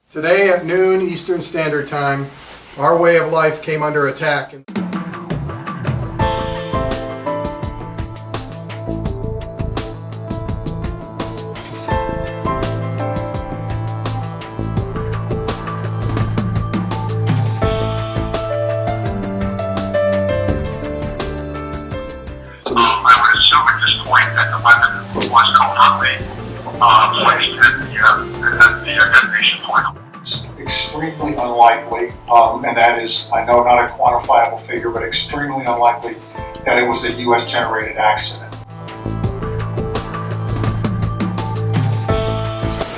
Today at noon Eastern Standard Time, our way of life came under attack. I would assume at this point that the weapon was covertly placed at the detonation point. It's extremely unlikely, and that is, I know, not a quantifiable figure, but extremely unlikely that it was a U.S.-generated accident.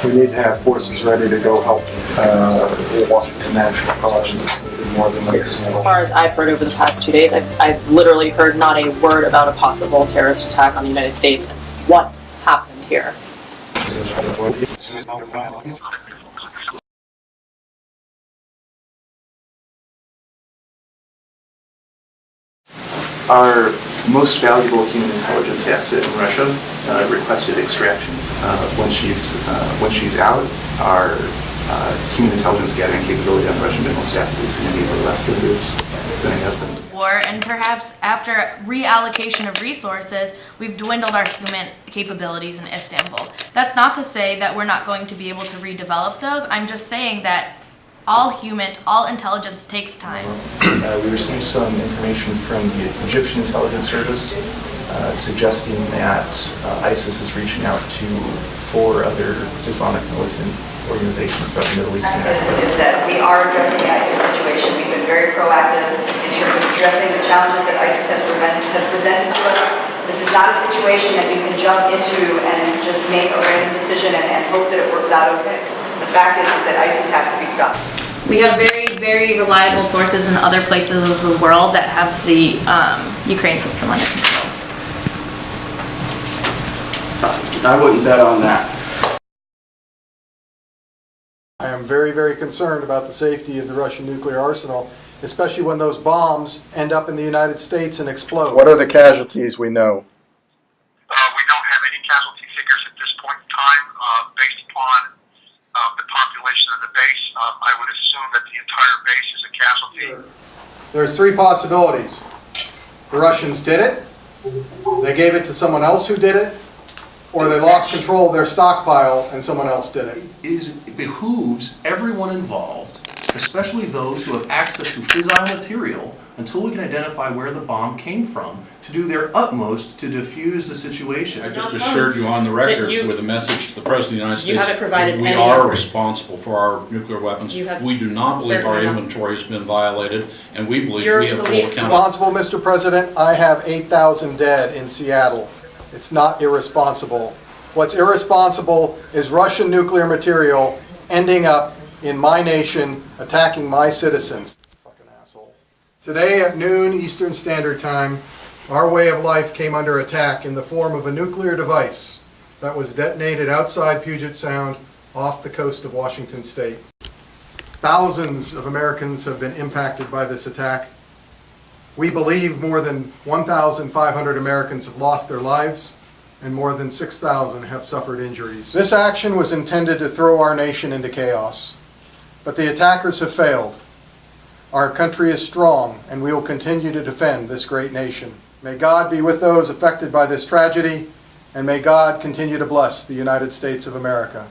We need to have forces ready to go help Washington National College more than this. As far as I've heard over the past 2 days, I've literally heard not a word about a possible terrorist attack on the United States and what happened here. Our most valuable human intelligence asset in Russia requested extraction. When she's out, our human intelligence gathering capability on Russian minimal staff is immediately less than it is than it has been. War, and perhaps after reallocation of resources, we've dwindled our human capabilities in Istanbul. That's not to say that we're not going to be able to redevelop those. I'm just saying that all intelligence takes time. We received some information from the Egyptian intelligence service suggesting that ISIS is reaching out to 4 other Islamic militant organizations throughout the Middle East. Is that we are addressing the ISIS situation. We've been very proactive in terms of addressing the challenges that ISIS has presented to us. This is not a situation that we can jump into and just make a random decision and hope that it works out okay. The fact is that ISIS has to be stopped. We have very, very reliable sources in other places of the world that have the Ukraine system under control. I wouldn't bet on that. I am very, very concerned about the safety of the Russian nuclear arsenal, especially when those bombs end up in the United States and explode. What are the casualties we know? We don't have any casualty figures at this point in time. Based upon the population of the base, I would assume that the entire base is a casualty. There's 3 possibilities. The Russians did it, they gave it to someone else who did it, or they lost control of their stockpile and someone else did it. It behooves everyone involved, especially those who have access to fissile material, until we can identify where the bomb came from, to do their utmost to defuse the situation. I just assured you on the record you- with a message to the President of the United States. You haven't provided that we any are effort. responsible for our nuclear weapons. You have We do not believe our certainly not. inventory has been violated, and we believe Your we have full belief- accountability. Responsible, Mr. President, I have 8,000 dead in Seattle. It's not irresponsible. What's irresponsible is Russian nuclear material ending up in my nation, attacking my citizens. Fucking asshole. Today at noon Eastern Standard Time, our way of life came under attack in the form of a nuclear device that was detonated outside Puget Sound off the coast of Washington State. Thousands of Americans have been impacted by this attack. We believe more than 1,500 Americans have lost their lives and more than 6,000 have suffered injuries. This action was intended to throw our nation into chaos, but the attackers have failed. Our country is strong, and we will continue to defend this great nation. May God be with those affected by this tragedy, and may God continue to bless the United States of America.